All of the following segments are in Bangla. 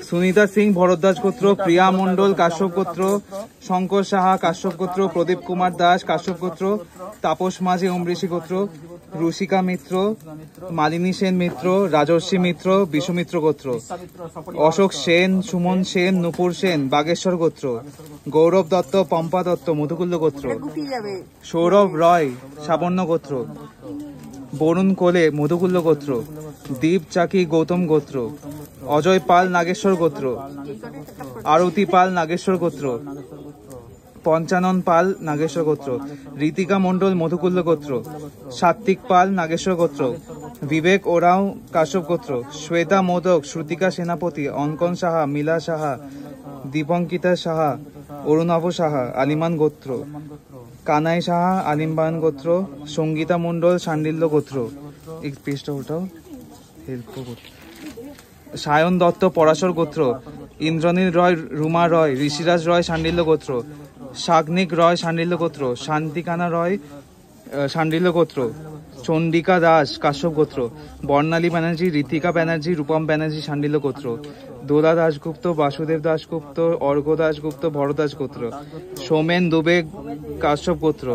সুনিতা সিং ভরদ্বাজ গোত্র, প্রিয়া মন্ডল কাশ্যপ গোত্র, শঙ্কর সাহা কাশ্যপ গোত্র, প্রদীপ কুমার দাস কাশ্যপ গোত্র, তাপস মাঝি অমৃষি গোত্র, রুষিকা মিত্র, মালিনী সেন মিত্র, রাজর্ষি মিত্র, বিশ্বমিত্র গোত্র, অশোক সেন, সুমন সেন, নুপুর সেন বাগেশ্বর গোত্র, গৌরব দত্ত, পম্পা দত্ত মধুকুল্ল গোত্র, সৌরভ রয় সাবর্ণ গোত্র, বরুণ কোলে মধুকুল্ল গোত্র, দীপ চাকি গৌতম গোত্র, অজয় পাল নাগেশ্বর গোত্র, আরতি পাল নাগেশ্বর গোত্র, পঞ্চানন পাল নাগেশ্বর গোত্র, ঋতিকা মন্ডল মধুকুল্ল গোত্র, সাত্বিক পাল নাগেশ্বর গোত্র, বিবেক ওরাও কাশ্যপ গোত্র, শ্বেতা মোদক, শ্রুতিকা সেনাপতি, অঙ্কন সাহা, মিলা সাহা, দীপঙ্কিতা সাহা, অরুণাভ সাহা আলিমান গোত্র, কানাই সাহা আলিমবায়ন গোত্র, সঙ্গীতা মন্ডল শান্ডিল্য গোত্র, সায়ন দত্ত পরাশর গোত্র, ইন্দ্রনীল রয় রুমা রয়, ঋষিরাজ রয় শান্ডিল্য গোত্র, সাগ্নিক রয় শান্ডিল্য গোত্র, শান্তিকানা রয় শান্ডিল্য গোত্র, চন্ডিকা দাস কাশ্যপ গোত্র, বর্ণালী ব্যানার্জি, ঋতিকা ব্যানার্জি, রূপম ব্যানার্জি শান্ডিল্য গোত্র, দোলা দাশগুপ্ত, বাসুদেব দাশগুপ্ত, অর্ঘ দাশগুপ্ত ভরদাস গোত্র, সোমেন দুবে কাশ্যপ গোত্র,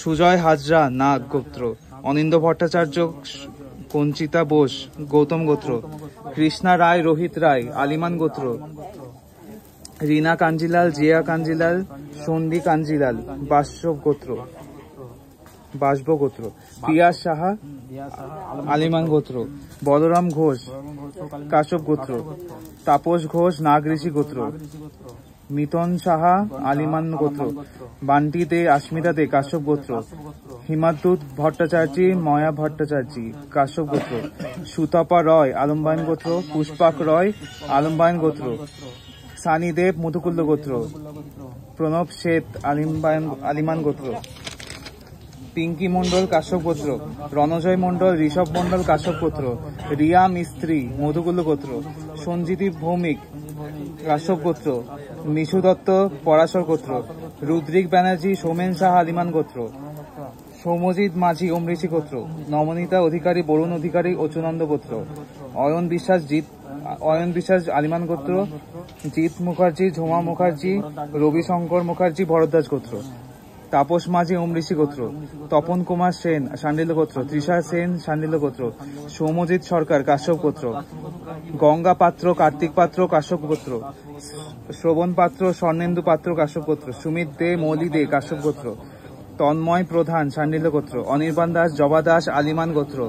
সুজয় হাজরা নাগ গোত্র, অনিন্দ ভট্টাচার্য কঞ্চিতা বোস গৌতম গোত্র, কৃষ্ণা রায় রোহিত রায় আলিমান গোত্র, রীনা কাঞ্জিলাল, জিয়া কাঞ্জিলাল, সন্ধি কাঞ্জিলাল বাসব গোত্র, বাসব গোত্র, পিয়াস সাহা আলিমান গোত্র, বলরাম ঘোষ কাশ্যপ গোত্র, তাপস ঘোষ নাগ ঋষি গোত্র, মিতন সাহা আলিমান গোত্র, বান্টি দে আস্মিতা দে কাশ্যপ গোত্র, হিমাদ্রুত ভট্টাচার্যী ময়া ভট্টাচার্যী কাশ্যপ গোত্র, সুতপা রয় আলম্বায়ন গোত্র, পুষ্পাক রয় আলম্বায়ন গোত্র, সানি দেব মধুকুল্ল গোত্র, প্রণব শেঠ আলিমান গোত্র, পিঙ্কি মন্ডল কাশ্যপ গোত্র, রণজয় মন্ডল ঋষভ মন্ডল কাশ্যপ গোত্র, রিয়া মিস্ত্রি মধুকুল্ল গোত্র, সঞ্জিতি ভৌমিক কাশ্যপ গোত্র, মিশু দত্ত পরাশর গোত্র, রুদ্রিক ব্যানার্জি সোমেন শাহ আলিমান গোত্র, সৌমজিৎ মাঝি অমৃষি গোত্র, নমনীতা অধিকারী বরুণ অধিকারী অচুনন্দ গোত্র, অয়ন বিশ্বাস আলিমান গোত্র, জিৎ মুখার্জি ঝুমা মুখার্জি, রবিশঙ্কর মুখার্জি ভরদ্বাজ গোত্র, তাপস মাঝি অমৃষি গোত্র, তপন কুমার সেন শান্ডিল্য গোত্র, তৃষা সেন শান্ডিল্য গোত্র, সৌমজিৎ সরকার কাশ্যপ গোত্র, গঙ্গা পাত্র কার্তিক পাত্র কাশ্যপ গোত্র, শ্রবণ পাত্র স্বর্ণেন্দু পাত্র কাশ্যপ গোত্র, সুমিত দে মৌলি দে কাশ্যপ গোত্র, তন্ময় প্রধান শান্ডিল্য গোত্র, অনির্বাণ দাস জবা দাস আলিমান গোত্র,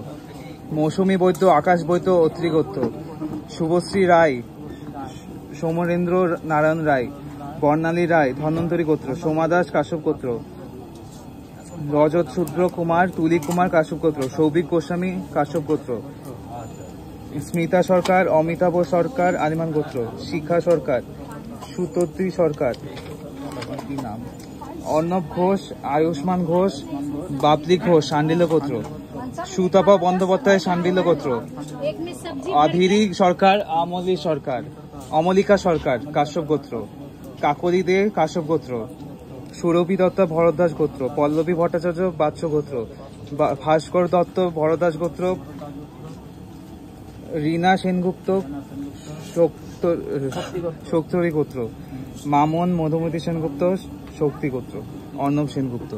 মৌসুমী বৈদ্য আকাশ বৈদ্য অত্রি গোত্র, শুভশ্রী রায় সৌমরেন্দ্র নারায়ণ রায়, বর্ণালী রায় ধন্বন্তরী গোত্র, সোমা দাস কাশ্যপ গোত্র, রজত শূদ্র কুমার তুলি কুমার কাশ্যপ গোত্র, সৌভিক গোস্বামী কাশ্যপ গোত্র, স্মিতা সরকার অমিতাভ সরকার আলিমান গোত্র, শিখা সরকার সুতদ্রি সরকার কি নাম, অর্ণব ঘোষ আয়ুষ্মান ঘোষ বাবলি ঘোষ শান্ডিল্য গোত্র, সুতপা বন্দ্যোপাধ্যায় শান্ডিল্য গোত্র, অধীরি সরকার অমলিকা সরকার কাশ্যপ গোত্র, কাকলি দে কাশ্যপ গোত্র, সুরভি দত্ত ভরদ্বাজ গোত্র, পল্লবী ভট্টাচার্য বাৎস গোত্র, ভাস্কর দত্ত ভরদ্বাজ গোত্র, রীনা সেনগুপ্ত শক্তরী গোত্র, মামন মধুমতি সেনগুপ্ত শক্তি গোত্র, অর্ণব সেনগুপ্ত।